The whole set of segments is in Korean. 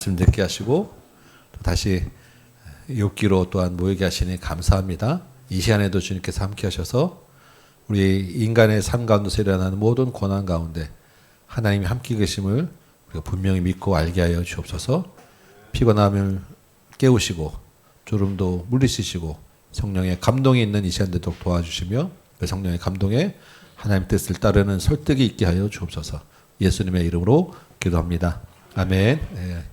말씀 듣게 하시고 또 다시 욥기로 또한 모이게 하시니 감사합니다. 이 시간에도 주님께서 함께 하셔서 우리 인간의 삶 가운데서 일어나는 모든 고난 가운데 하나님이 함께 계심을 우리가 분명히 믿고 알게 하여 주옵소서. 피곤함을 깨우시고 졸음도 물리치시고 성령의 감동이 있는 이 시간 되도록 도와주시며 그 성령의 감동에 하나님 뜻을 따르는 설득이 있게 하여 주옵소서. 예수님의 이름으로 기도합니다. 아멘. 예.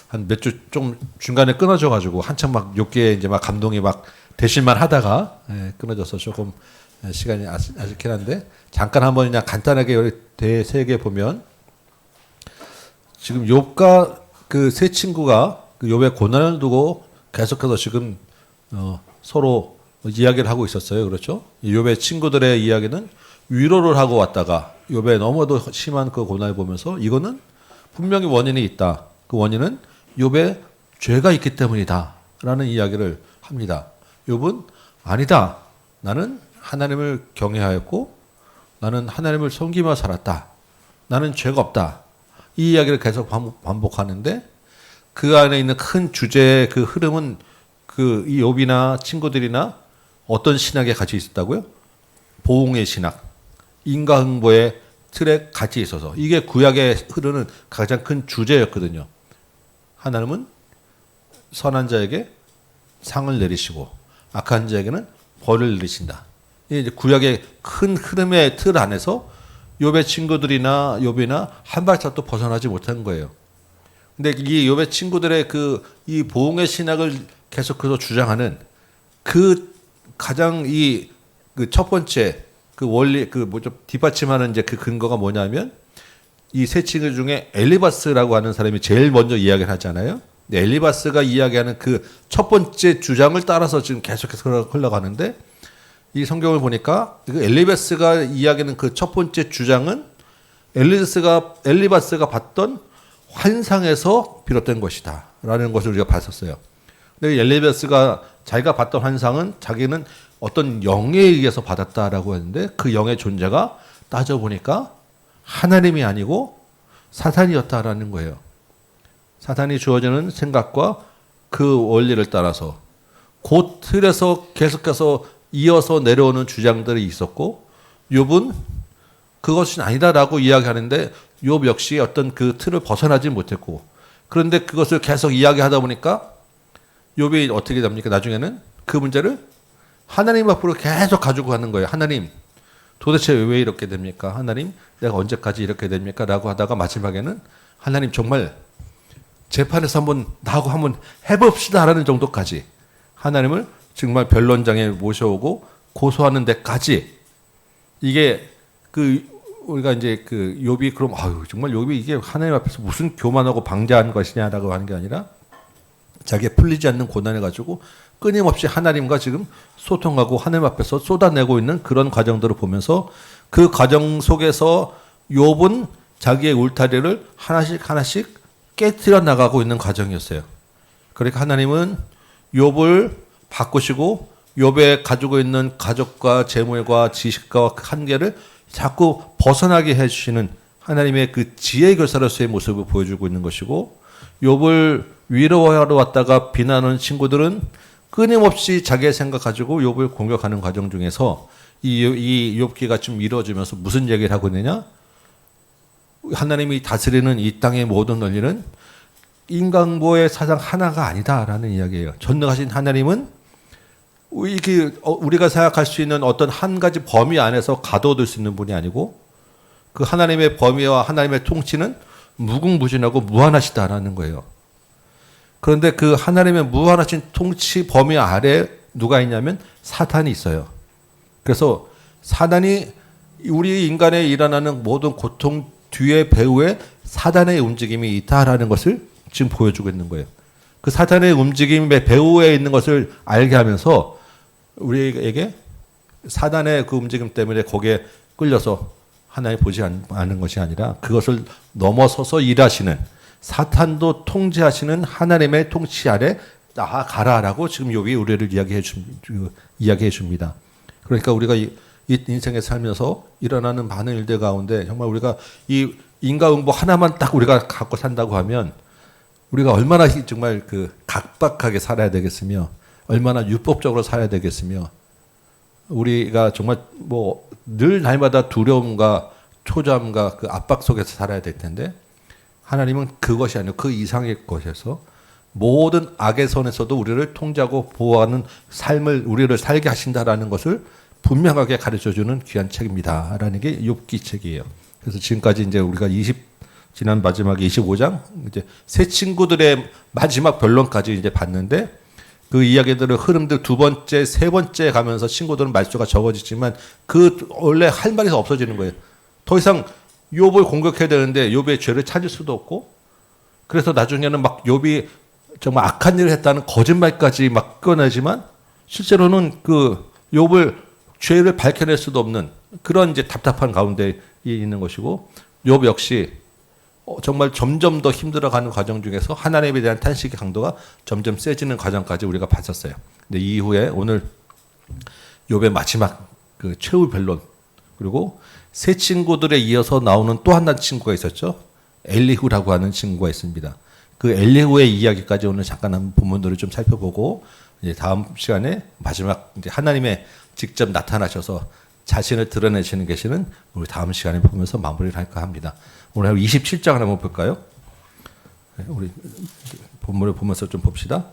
한 몇 주 좀 중간에 끊어져 가지고 한참 막 욥기에 이제 막 감동이 막 되실만 하다가 끊어져서 조금 시간이 아쉽긴 한데 잠깐 한번 그냥 간단하게 대세계 보면 지금 욥과 그 세 친구가 그 욥의 고난을 두고 계속해서 지금 서로 이야기를 하고 있었어요. 그렇죠? 욥의 친구들의 이야기는 위로를 하고 왔다가 욥의 너무도 심한 그 고난을 보면서 이거는 분명히 원인이 있다. 그 원인은 욥의 죄가 있기 때문이다라는 이야기를 합니다. 욥은 아니다. 나는 하나님을 경외하였고 나는 하나님을 섬기며 살았다. 나는 죄가 없다. 이 이야기를 계속 반복하는데 그 안에 있는 큰 주제의 그 흐름은 그 이 욥이나 친구들이나 어떤 신학에 같이 있었다고요? 보응의 신학, 인과응보의 틀에 같이 있어서 이게 구약에 흐르는 가장 큰 주제였거든요. 하나님은 선한 자에게 상을 내리시고 악한 자에게는 벌을 내리신다. 이게 이제 구약의 큰 흐름의 틀 안에서 욥의 친구들이나 욥이나 한 발짝도 벗어나지 못한 거예요. 근데 이 욥의 친구들의 이 보응의 신학을 계속해서 주장하는 그 가장 그 첫 번째 그 원리 뒷받침하는 이제 그 근거가 뭐냐면 이 세 친구 중에 엘리바스라고 하는 사람이 제일 먼저 이야기를 하잖아요. 엘리바스가 이야기하는 그 첫 번째 주장을 따라서 지금 계속해서 흘러가는데 이 성경을 보니까 그 엘리바스가 이야기하는 그 첫 번째 주장은 엘리바스가 봤던 환상에서 비롯된 것이다라는 것을 우리가 봤었어요. 근데 엘리바스가 자기가 봤던 환상은 자기는 어떤 영에 의해서 받았다라고 했는데 그 영의 존재가 따져보니까 하나님이 아니고 사탄이었다라는 거예요. 사탄이 주어지는 생각과 그 원리를 따라서 그 틀에서 계속해서 이어서 내려오는 주장들이 있었고 욥은 그것이 아니다라고 이야기하는데 욥 역시 어떤 그 틀을 벗어나지 못했고 그런데 그것을 계속 이야기하다 보니까 욥이 어떻게 됩니까? 나중에는 그 문제를 하나님 앞으로 계속 가지고 가는 거예요. 하나님, 도대체 왜 이렇게 됩니까? 하나님, 내가 언제까지 이렇게 됩니까? 라고 하다가 마지막에는 하나님 정말 재판에서 나하고 한번 해봅시다 라는 정도까지 하나님을 정말 변론장에 모셔오고 고소하는 데까지 이게 우리가 이제 욥이 그럼 정말 욥이 이게 하나님 앞에서 무슨 교만하고 방자한 것이냐라고 하는 게 아니라 자기의 풀리지 않는 고난을 가지고 끊임없이 하나님과 지금 소통하고 하나님 앞에서 쏟아내고 있는 그런 과정들을 보면서 그 과정 속에서 욥은 자기의 울타리를 하나씩 깨뜨려 나가고 있는 과정이었어요. 그러니까 하나님은 욥을 바꾸시고 욥의 가지고 있는 가족과 재물과 지식과 한계를 자꾸 벗어나게 해주시는 하나님의 그 지혜 교사로서의 모습을 보여주고 있는 것이고 욥을 위로하러 왔다가 비난하는 친구들은 끊임없이 자기의 생각 가지고 욥을 공격하는 과정 중에서 이 욥기가 좀 이루어지면서 무슨 얘기를 하고 있느냐? 하나님이 다스리는 이 땅의 모든 원리는 인간보의 사상 하나가 아니다라는 이야기예요. 전능하신 하나님은 우리가 생각할 수 있는 어떤 한 가지 범위 안에서 가둬둘 수 있는 분이 아니고 그 하나님의 범위와 하나님의 통치는 무궁무진하고 무한하시다라는 거예요. 그런데 그 하나님의 무한하신 통치 범위 아래 누가 있냐면 사탄이 있어요. 그래서 사단이 우리 인간에 일어나는 모든 고통 뒤에 배후에 사단의 움직임이 있다라는 것을 지금 보여주고 있는 거예요. 그 사탄의 움직임의 배후에 있는 것을 알게 하면서 우리에게 사단의 그 움직임 때문에 거기에 끌려서 하나님 보지 않는 것이 아니라 그것을 넘어서서 일하시는 사탄도 통제하시는 하나님의 통치 아래 나아가라라고 지금 욥이 우리를 이야기해 줍니다. 그러니까 우리가 이 인생에 살면서 일어나는 많은 일들 가운데 정말 우리가 이 인과응보 하나만 딱 우리가 갖고 산다고 하면 우리가 얼마나 정말 그 각박하게 살아야 되겠으며 얼마나 율법적으로 살아야 되겠으며 우리가 정말 뭐 늘 날마다 두려움과 초조함과 그 압박 속에서 살아야 될 텐데 하나님은 그것이 아니고 그 이상의 것에서 모든 악의 손에서도 우리를 통제하고 보호하는 삶을 우리를 살게 하신다라는 것을 분명하게 가르쳐주는 귀한 책입니다라는 게 욥기 책이에요. 그래서 지금까지 이제 우리가 지난 마지막에 25장 이제 새 친구들의 마지막 변론까지 이제 봤는데 그 이야기들의 흐름들 두 번째, 세 번째 가면서 친구들은 말수가 적어지지만 그 원래 할 말이 없어지는 거예요. 더 이상 욥을 공격해야 되는데 욥의 죄를 찾을 수도 없고 그래서 나중에는 막 욥이 정말 악한 일을 했다는 거짓말까지 막 꺼내지만 실제로는 그 욥을 죄를 밝혀낼 수도 없는 그런 이제 답답한 가운데 있는 것이고 욥 역시 정말 점점 더 힘들어가는 과정 중에서 하나님에 대한 탄식의 강도가 점점 세지는 과정까지 우리가 봤었어요. 근데 이후에 오늘 욥의 마지막 그 최후 변론 그리고 새 친구들에 이어서 나오는 또 하나 친구가 있었죠. 엘리후라고 하는 친구가 있습니다. 그 엘리후의 이야기까지 오늘 잠깐 한번 본문들을 좀 살펴보고 이제 다음 시간에 마지막 이제 하나님의 직접 나타나셔서 자신을 드러내시는 계시는 우리 다음 시간에 보면서 마무리를 할까 합니다. 오늘 27장을 한번 볼까요? 우리 본문을 보면서 좀 봅시다.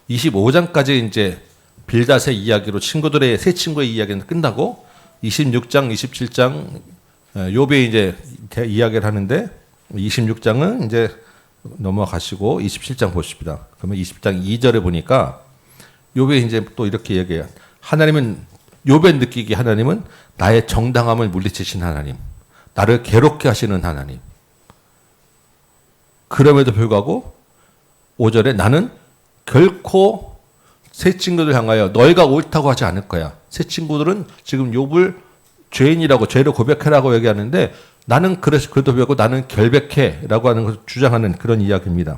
25장까지 이제 빌닷의 이야기로 친구들의 새 친구의 이야기는 끝나고 26장, 27장 욥의 이제 이야기를 하는데 26장은 이제 넘어가시고 27장 보십니다. 그러면 20장 2절에 보니까 욥이 이제 또 이렇게 얘기해요. 하나님은 욥에 느끼기에 하나님은 나의 정당함을 물리치신 하나님, 나를 괴롭게 하시는 하나님. 그럼에도 불구하고 5절에 나는 결코 새 친구들 향하여 너희가 옳다고 하지 않을 거야. 새 친구들은 지금 욥을 죄인이라고 죄를 고백하라고 얘기하는데 나는 그래도 불구하고 나는 결백해라고 하는 것을 주장하는 그런 이야기입니다.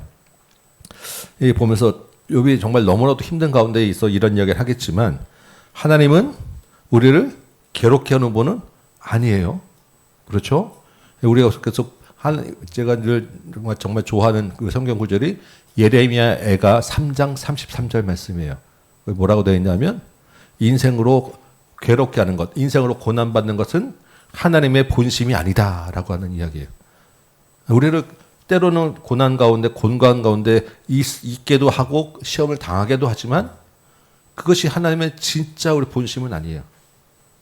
이 보면서 욥이 정말 너무나도 힘든 가운데 있어 이런 이야기를 하겠지만 하나님은 우리를 괴롭게 하는 분은 아니에요. 그렇죠? 우리가 계속 제가 늘 정말 좋아하는 그 성경 구절이 예레미야가 3장 33절 말씀이에요. 뭐라고 되어 있냐면 인생으로 괴롭게 하는 것, 인생으로 고난받는 것은 하나님의 본심이 아니다라고 하는 이야기예요. 우리를 때로는 고난 가운데 곤고한 가운데 있게도 하고 시험을 당하게도 하지만 그것이 하나님의 진짜 우리 본심은 아니에요.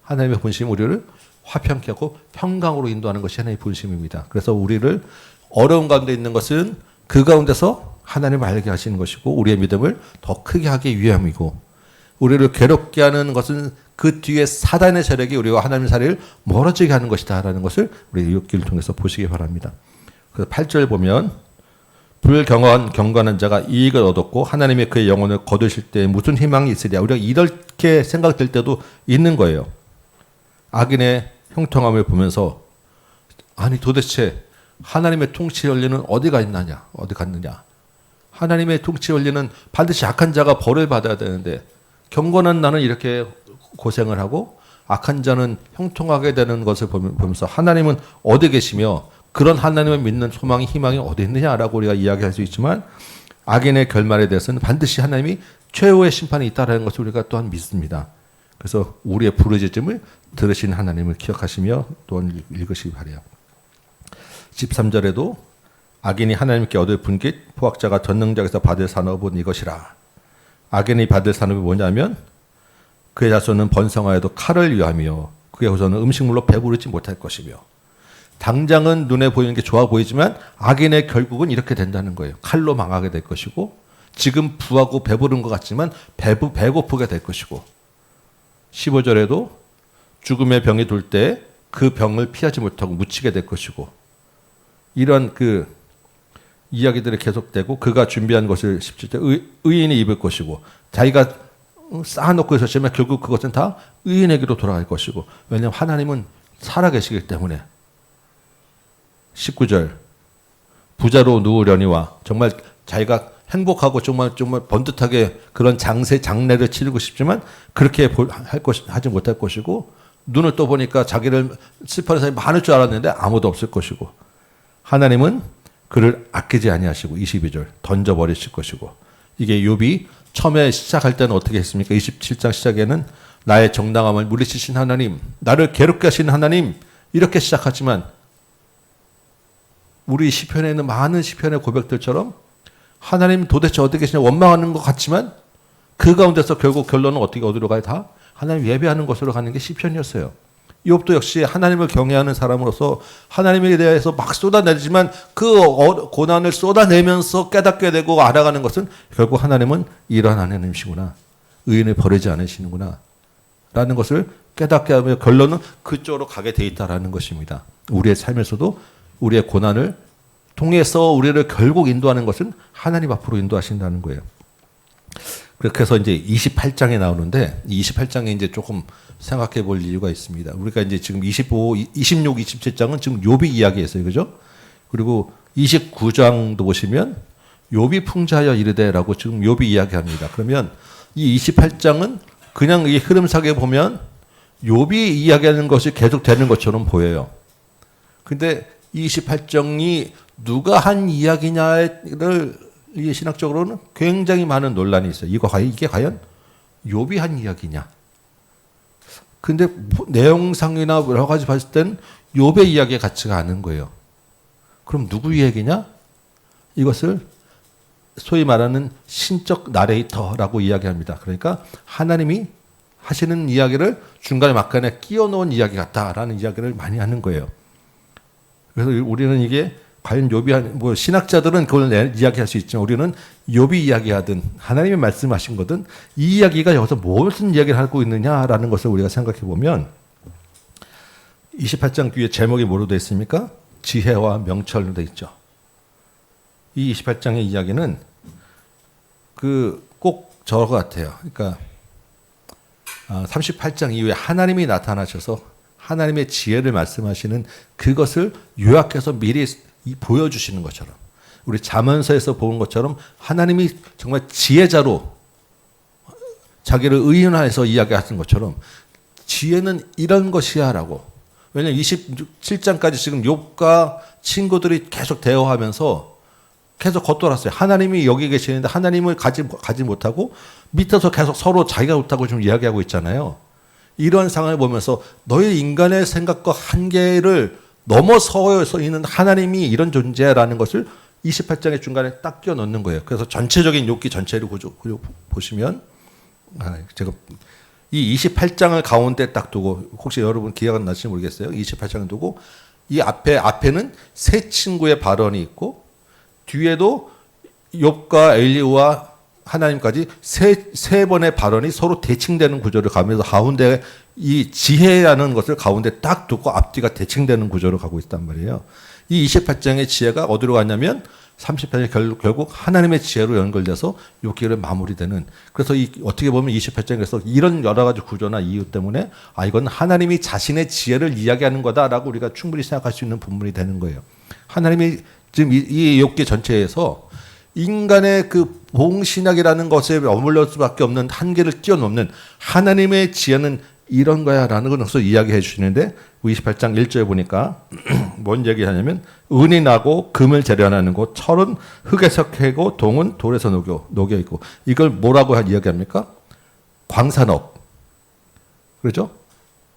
하나님의 본심은 우리를 화평케 하고 평강으로 인도하는 것이 하나님의 본심입니다. 그래서 우리를 어려운 가운데 있는 것은 그 가운데서 하나님을 알게 하시는 것이고 우리의 믿음을 더 크게 하기 위함이고 우리를 괴롭게 하는 것은 그 뒤에 사단의 세력이 우리와 하나님의 사이를 멀어지게 하는 것이다라는 것을 우리 욥기를 통해서 보시기 바랍니다. 그래서 8절 보면 불경건한 자가 이익을 얻었고 하나님의 그의 영혼을 거두실 때 무슨 희망이 있으랴. 우리가 이렇게 생각될 때도 있는 거예요. 악인의 형통함을 보면서 아니 도대체 하나님의 통치 원리는 어디가 있느냐, 어디 갔느냐. 하나님의 통치 원리는 반드시 악한 자가 벌을 받아야 되는데 경건한 나는 이렇게 고생을 하고 악한 자는 형통하게 되는 것을 보면서 하나님은 어디 계시며 그런 하나님을 믿는 소망이 희망이 어디 있느냐라고 우리가 이야기할 수 있지만 악인의 결말에 대해서는 반드시 하나님이 최후의 심판이 있다는 것을 우리가 또한 믿습니다. 그래서 우리의 부르짖음을 들으신 하나님을 기억하시며 또한 읽으시기 바라요. 13절에도 악인이 하나님께 얻을 분깃 포악자가 전능자에게서 받을 산업은 이것이라. 악인이 받을 산업이 뭐냐면 그의 자손은 번성하여도 칼을 위하며 그의 후손은 음식물로 배부르지 못할 것이며 당장은 눈에 보이는 게 좋아 보이지만 악인의 결국은 이렇게 된다는 거예요. 칼로 망하게 될 것이고 지금 부하고 배부른 것 같지만 배고프게 될 것이고 15절에도 죽음의 병이 돌 때 그 병을 피하지 못하고 묻히게 될 것이고 이런 그 이야기들이 계속되고 그가 준비한 것을 17절 의인이 입을 것이고 자기가 쌓아놓고 있었지만 결국 그것은 다 의인에게로 돌아갈 것이고 왜냐하면 하나님은 살아계시기 때문에 19절 부자로 누우려니와 정말 자기가 행복하고 정말 번듯하게 그런 장례를 치르고 싶지만 그렇게 하지 못할 것이고 눈을 떠보니까 자기를 슬퍼하는 사람이 많을 줄 알았는데 아무도 없을 것이고 하나님은 그를 아끼지 아니하시고 22절 던져버리실 것이고. 이게 욥이 처음에 시작할 때는 어떻게 했습니까? 27장 시작에는 나의 정당함을 물리치신 하나님, 나를 괴롭게 하시는 하나님, 이렇게 시작하지만 우리 시편에 있는 많은 시편의 고백들처럼 하나님 도대체 어떻게 계시냐 원망하는 것 같지만 그 가운데서 결국 결론은 어디로 가요? 다 하나님 예배하는 것으로 가는 게 시편이었어요. 욥도 역시 하나님을 경외하는 사람으로서 하나님에 대해서 막 쏟아내지만 그 고난을 쏟아내면서 깨닫게 되고 알아가는 것은 결국 하나님은 이러한 하나님이시구나. 의인을 버리지 않으시는구나. 라는 것을 깨닫게 하며 결론은 그쪽으로 가게 돼 있다라는 것입니다. 우리의 삶에서도 우리의 고난을 통해서 우리를 결국 인도하는 것은 하나님 앞으로 인도하신다는 거예요. 그렇게 해서 이제 28장에 나오는데, 28장에 이제 조금 생각해 볼 이유가 있습니다. 우리가 이제 지금 25, 26, 27장은 지금 욥이 이야기했어요. 그죠? 그리고 29장도 보시면 욥이 풍자하여 이르되라고 지금 욥이 이야기합니다. 그러면 이 28장은 그냥 이 흐름상에 보면 욥이 이야기하는 것이 계속 되는 것처럼 보여요. 근데 28장이 누가 한 이야기냐를 이 신학적으로는 굉장히 많은 논란이 있어요. 이게 과연 욥이 한 이야기냐? 근데 내용상이나 여러 가지 봤을 땐 욥의 이야기에 같지가 않은 거예요. 그럼 누구 이야기냐? 이것을 소위 말하는 신적 나레이터라고 이야기합니다. 그러니까 하나님이 하시는 이야기를 중간에 막간에 끼워 넣은 이야기 같다라는 이야기를 많이 하는 거예요. 그래서 우리는 이게 과연 욥이 신학자들은 그걸 이야기할 수 있지만 우리는 욥이 이야기하든 하나님이 말씀하신 거든 이 이야기가 여기서 무슨 이야기를 하고 있느냐라는 것을 우리가 생각해 보면 28장 뒤에 제목이 뭐로 되어 있습니까? 지혜와 명철로 되어 있죠. 이 28장의 이야기는 꼭 저거 같아요. 그러니까 38장 이후에 하나님이 나타나셔서 하나님의 지혜를 말씀하시는 그것을 요약해서 미리 보여주시는 것처럼 우리 잠언서에서 본 것처럼 하나님이 정말 지혜자로 자기를 의인화해서 이야기하신 것처럼 지혜는 이런 것이야 라고. 왜냐하면 27장까지 지금 욥과 친구들이 계속 대화하면서 계속 겉돌았어요. 하나님이 여기 계시는데 하나님을 가지 못하고 밑에서 계속 서로 자기가 옳다고 좀 이야기하고 있잖아요. 이런 상황을 보면서 너희 인간의 생각과 한계를 넘어서 있는 하나님이 이런 존재라는 것을 28장의 중간에 딱 끼워 넣는 거예요. 그래서 전체적인 욥기 전체를 보시면 제가 이 28장을 가운데 딱 두고 혹시 여러분 기회가 나실지 모르겠어요. 28장을 두고 이 앞에는 세 친구의 발언이 있고 뒤에도 욥과 엘리후와 하나님까지 세 번의 발언이 서로 대칭되는 구조를 가면서 가운데 이 지혜라는 것을 가운데 딱 두고 앞뒤가 대칭되는 구조로 가고 있단 말이에요. 이 28장의 지혜가 어디로 갔냐면 30장에 결국 하나님의 지혜로 연결돼서 욥기를 마무리되는. 그래서 어떻게 보면 28장에서 이런 여러 가지 구조나 이유 때문에 이건 하나님이 자신의 지혜를 이야기하는 거다라고 우리가 충분히 생각할 수 있는 부분이 되는 거예요. 하나님이 지금 이 욥기 전체에서 인간의 그 봉신학이라는 것에 머물러 수밖에 없는 한계를 뛰어넘는 하나님의 지혜는 이런 거야 라는 것을 이야기해 주시는데 28장 1절에 보니까 뭔 얘기하냐면 은이 나고 금을 재련하는 곳 철은 흙에서 캐고 동은 돌에서 녹여 있고 이걸 뭐라고 이야기합니까? 광산업. 그렇죠?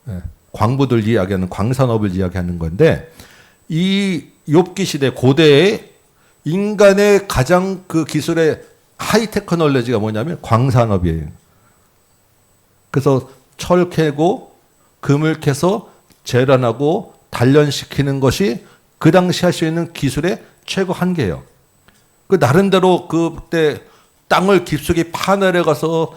네. 광부들 이야기하는 광산업을 이야기하는 건데 이 욥기 시대 고대의 인간의 가장 그 기술의 하이 테크놀로지가 뭐냐면 광산업이에요. 그래서 철 캐고 금을 캐서 재련하고 단련시키는 것이 그 당시 할 수 있는 기술의 최고 한계예요. 그 나름대로 그때 땅을 깊숙이 파내려가서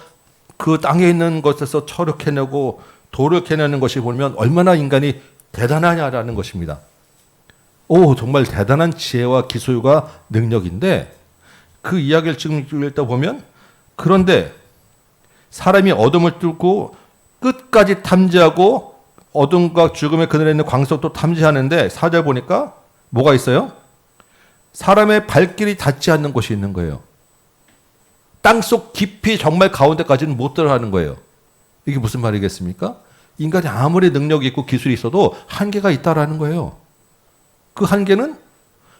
그 땅에 있는 것에서 철을 캐내고 돌을 캐내는 것이 보면 얼마나 인간이 대단하냐라는 것입니다. 정말 대단한 지혜와 기술과 능력인데 그 이야기를 지금 읽다 보면 그런데 사람이 어둠을 뚫고 끝까지 탐지하고 어둠과 죽음의 그늘에 있는 광석도 탐지하는데 4절 보니까 뭐가 있어요? 사람의 발길이 닿지 않는 곳이 있는 거예요. 땅속 깊이 정말 가운데까지는 못 들어가는 거예요. 이게 무슨 말이겠습니까? 인간이 아무리 능력이 있고 기술이 있어도 한계가 있다라는 거예요. 그 한계는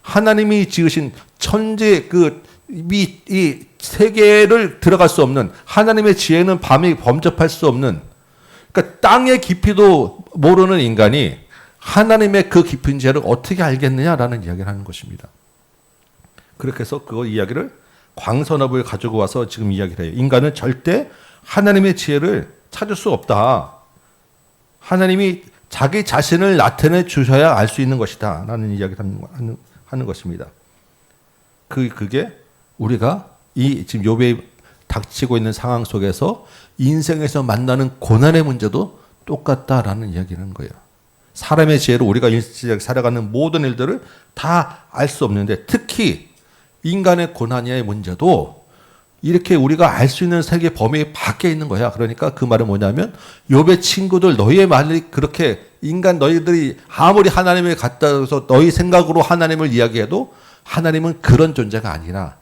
하나님이 지으신 천재 이 세계를 들어갈 수 없는 하나님의 지혜는 밤이 범접할 수 없는 그러니까 땅의 깊이도 모르는 인간이 하나님의 그 깊은 지혜를 어떻게 알겠느냐라는 이야기를 하는 것입니다. 그렇게 해서 그 이야기를 광선업을 가지고 와서 지금 이야기를 해요. 인간은 절대 하나님의 지혜를 찾을 수 없다. 하나님이 자기 자신을 나타내 주셔야 알 수 있는 것이다. 라는 이야기를 하는 것입니다. 그게 우리가 이 지금 욥이 닥치고 있는 상황 속에서 인생에서 만나는 고난의 문제도 똑같다라는 이야기를 하는 거예요. 사람의 지혜로 우리가 살아가는 모든 일들을 다 알 수 없는데 특히 인간의 고난의 문제도 이렇게 우리가 알 수 있는 세계 범위 밖에 있는 거야. 그러니까 그 말은 뭐냐면 욥의 친구들 너희의 말이 그렇게 인간 너희들이 아무리 하나님을 갖다 해서 너희 생각으로 하나님을 이야기해도 하나님은 그런 존재가 아니라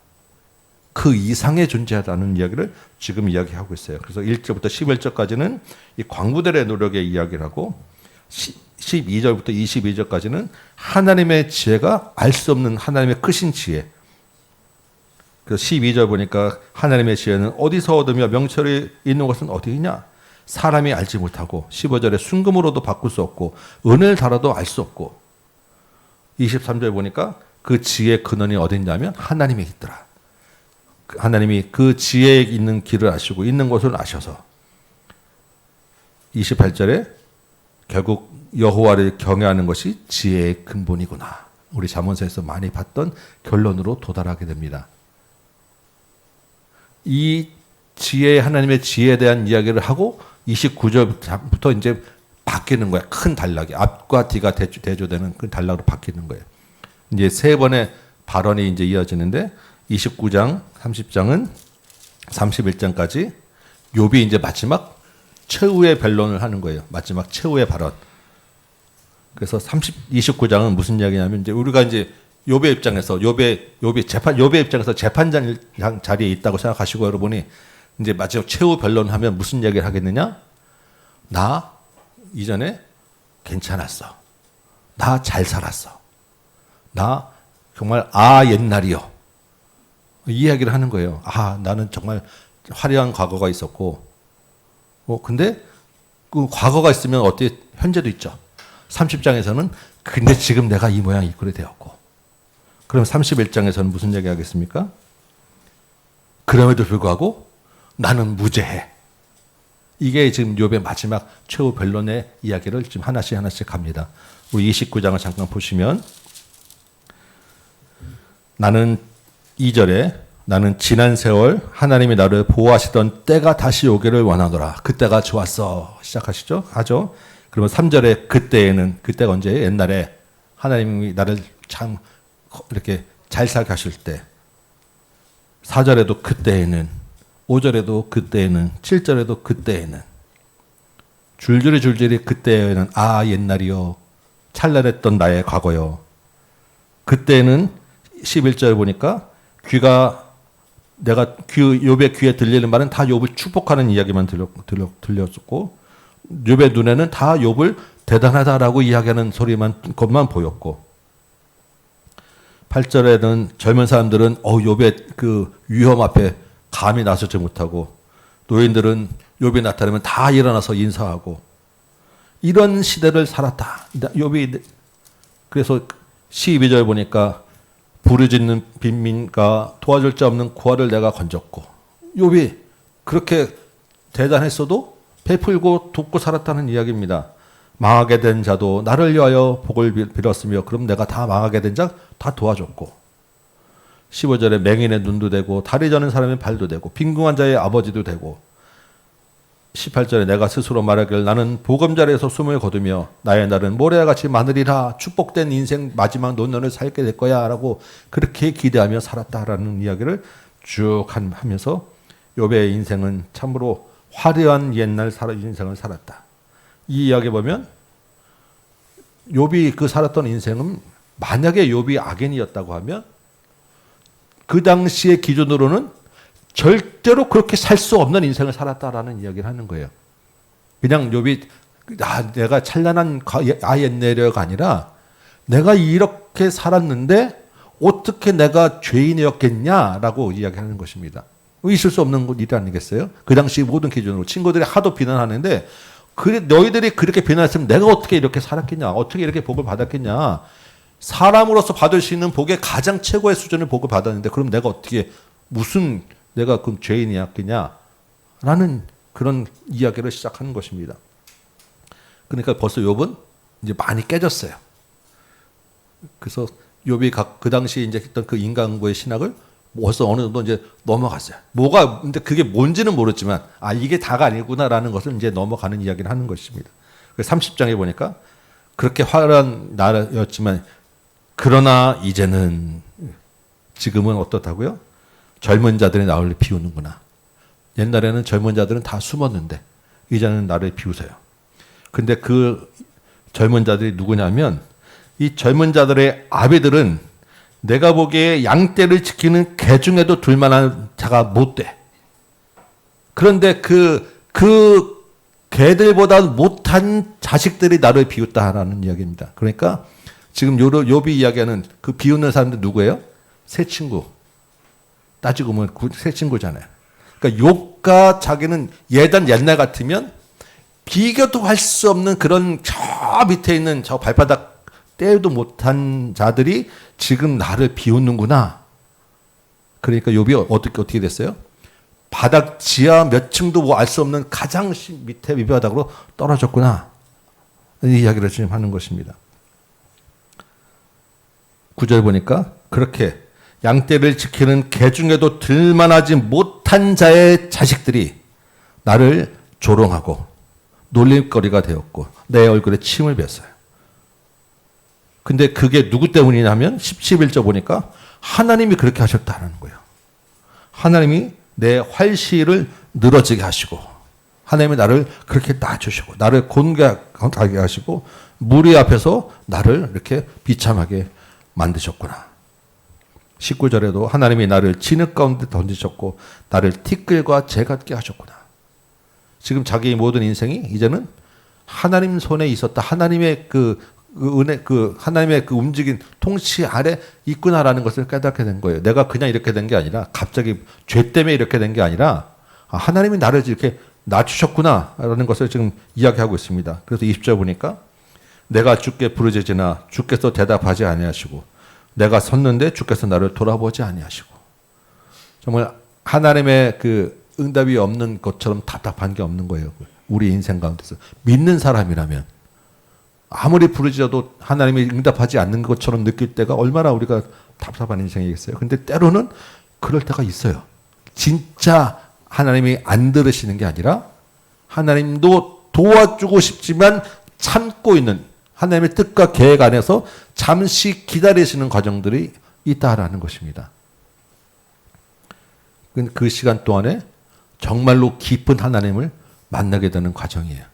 그 이상의 존재라는 이야기를 지금 이야기하고 있어요. 그래서 1절부터 11절까지는 이 광부들의 노력의 이야기를 하고 12절부터 22절까지는 하나님의 지혜가 알 수 없는 하나님의 크신 지혜. 그래서 12절 보니까 하나님의 지혜는 어디서 얻으며 명철이 있는 것은 어디 있냐? 사람이 알지 못하고 15절에 순금으로도 바꿀 수 없고 은을 달아도 알 수 없고 23절 보니까 그 지혜의 근원이 어디 있냐면 하나님에 있더라. 하나님이 그 지혜에 있는 길을 아시고 있는 곳을 아셔서 28절에 결국 여호와를 경외하는 것이 지혜의 근본이구나. 우리 잠언서에서 많이 봤던 결론으로 도달하게 됩니다. 이 지혜 하나님의 지혜에 대한 이야기를 하고 29절부터 이제 바뀌는 거야. 큰 단락이 앞과 뒤가 대조되는 그 단락으로 바뀌는 거예요. 이제 세 번의 발언이 이제 이어지는데 29장, 30장은 31장까지 욥이 이제 마지막 최후의 변론을 하는 거예요. 마지막 최후의 발언. 그래서 29장은 무슨 이야기냐면 이제 우리가 이제 욥의 입장에서 욥의 입장에서 재판장 자리에 있다고 생각하시고 여러분이 이제 마지막 최후 변론하면 무슨 이야기를 하겠느냐? 나 이전에 괜찮았어. 나 잘 살았어. 나 정말 옛날이요. 이 이야기를 하는 거예요. 나는 정말 화려한 과거가 있었고, 근데 그 과거가 있으면 어떻게 현재도 있죠. 30장에서는 근데 지금 내가 이 모양 이 꼴이 되었고, 그럼 31장에서는 무슨 얘기 하겠습니까? 그럼에도 불구하고 나는 무죄해. 이게 지금 욥의 마지막 최후 변론의 이야기를 지금 하나씩 갑니다. 우리 29장을 잠깐 보시면 나는 2절에 나는 지난 세월 하나님이 나를 보호하시던 때가 다시 오기를 원하노라. 그때가 좋았어. 시작하시죠? 하죠. 그러면 3절에 그때에는 그때가 언제? 옛날에 하나님이 나를 참 이렇게 잘 살게 하실 때 4절에도 그때에는 5절에도 그때에는 7절에도 그때에는 줄줄이 그때에는 옛날이요. 찬란했던 나의 과거요. 그때는 11절 보니까 내가 욥의 귀에 들리는 말은 다 욥을 축복하는 이야기만 들렸었고 욥의 눈에는 다 욥을 대단하다라고 이야기하는 것만 보였고 8절에는 젊은 사람들은 욥의 그 위험 앞에 감히 나서지 못하고 노인들은 욥이 나타나면 다 일어나서 인사하고 이런 시대를 살았다. 욥이 그래서 12절 보니까 부르짖는 빈민과 도와줄 자 없는 고아를 내가 건졌고 욥이 그렇게 대단했어도 베풀고 돕고 살았다는 이야기입니다. 망하게 된 자도 나를 위하여 복을 빌었으며 그럼 내가 다 망하게 된 자 다 도와줬고 15절에 맹인의 눈도 되고 다리 저는 사람의 발도 되고 빈궁한 자의 아버지도 되고 18절에 내가 스스로 말하기를 나는 보금자리에서 숨을 거두며 나의 날은 모래와 같이 많으리라. 축복된 인생 마지막 노년을 살게 될 거야 라고 그렇게 기대하며 살았다라는 이야기를 쭉 하면서 욥의 인생은 참으로 화려한 옛날 인생을 살았다. 이 이야기 보면 욥이 그 살았던 인생은 만약에 욥이 악인이었다고 하면 그 당시의 기준으로는 절대로 그렇게 살 수 없는 인생을 살았다라는 이야기를 하는 거예요. 그냥 욥이 내가 찬란한 옛내려가 아니라 내가 이렇게 살았는데 어떻게 내가 죄인이었겠냐라고 이야기하는 것입니다. 있을 수 없는 일이 아니겠어요? 그 당시 모든 기준으로 친구들이 하도 비난하는데 그래 너희들이 그렇게 비난했으면 내가 어떻게 이렇게 살았겠냐? 어떻게 이렇게 복을 받았겠냐? 사람으로서 받을 수 있는 복의 가장 최고의 수준의 복을 받았는데 그럼 내가 어떻게 무슨 내가 그럼 죄인이었겠냐? 라는 그런 이야기를 시작하는 것입니다. 그러니까 벌써 욥은 이제 많이 깨졌어요. 그래서 욥이 그 당시에 이제 했던 그 인간고의 신학을 벌써 어느 정도 이제 넘어갔어요. 근데 그게 뭔지는 모르지만, 이게 다가 아니구나라는 것을 이제 넘어가는 이야기를 하는 것입니다. 30장에 보니까 그렇게 화려한 나라였지만, 그러나 이제는, 지금은 어떻다고요? 젊은 자들이 나를 비우는구나. 옛날에는 젊은 자들은 다 숨었는데, 이제는 나를 비우세요. 근데 그 젊은 자들이 누구냐면, 이 젊은 자들의 아비들은 내가 보기에 양떼를 지키는 개 중에도 둘만한 자가 못 돼. 그런데 그 개들보다 못한 자식들이 나를 비웃다라는 이야기입니다. 그러니까 지금 욥이 이야기하는 그 비웃는 사람들 누구예요? 새 친구. 따지고 보면 새 친구잖아요. 그러니까 욥과 자기는 옛날 같으면 비교도 할 수 없는 그런 저 밑에 있는 저 발바닥 떼도 못한 자들이 지금 나를 비웃는구나. 그러니까 욥이 어떻게 됐어요? 바닥 지하 몇 층도 뭐 알 수 없는 가장 밑에 밑바닥으로 떨어졌구나. 이 이야기를 지금 하는 것입니다. 9절 보니까 그렇게 양떼를 지키는 개 중에도 들만하지 못한 자의 자식들이 나를 조롱하고 놀림거리가 되었고 내 얼굴에 침을 뱉어요. 근데 그게 누구 때문이냐면 11절 보니까 하나님이 그렇게 하셨다는 거예요. 하나님이 내 활시를 늘어지게 하시고 하나님이 나를 그렇게 낮추시고 나를 곤개하게 하시고 무리 앞에서 나를 이렇게 비참하게 만드셨구나. 19절에도 하나님이 나를 진흙 가운데 던지셨고 나를 티끌과 재 같게 하셨구나. 지금 자기의 모든 인생이 이제는 하나님 손에 있었다. 하나님의 하나님의 그 움직인 통치 아래 있구나라는 것을 깨닫게 된 거예요. 내가 그냥 이렇게 된 게 아니라 갑자기 죄 때문에 이렇게 된 게 아니라 하나님이 나를 이렇게 낮추셨구나라는 것을 지금 이야기하고 있습니다. 그래서 20절 보니까 내가 주께 부르짖으나 주께서 대답하지 아니하시고 내가 섰는데 주께서 나를 돌아보지 아니하시고 정말 하나님의 그 응답이 없는 것처럼 답답한 게 없는 거예요. 우리 인생 가운데서 믿는 사람이라면 아무리 부르짖어도 하나님이 응답하지 않는 것처럼 느낄 때가 얼마나 우리가 답답한 인생이겠어요. 근데 때로는 그럴 때가 있어요. 진짜 하나님이 안 들으시는 게 아니라 하나님도 도와주고 싶지만 참고 있는 하나님의 뜻과 계획 안에서 잠시 기다리시는 과정들이 있다라는 것입니다. 그 시간 동안에 정말로 깊은 하나님을 만나게 되는 과정이에요.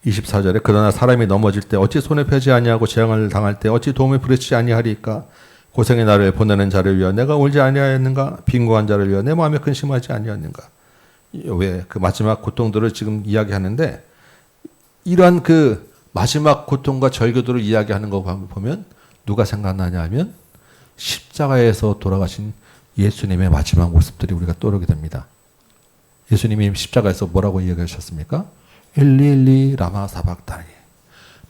24절에 그러나 사람이 넘어질 때 어찌 손에 펴지 아니하고 재앙을 당할 때 어찌 도움을 부르지 아니하리까. 고생의 나를 보내는 자를 위하여 내가 울지 아니하였는가. 빈곤한 자를 위하여 내 마음에 근심하지 아니하였는가. 왜 그 마지막 고통들을 지금 이야기하는데 이러한 그 마지막 고통과 절규들을 이야기하는 거 보면 누가 생각나냐 하면 십자가에서 돌아가신 예수님의 마지막 모습들이 우리가 떠오르게 됩니다. 예수님이 십자가에서 뭐라고 이야기하셨습니까? 엘리 엘리 라마 사박다니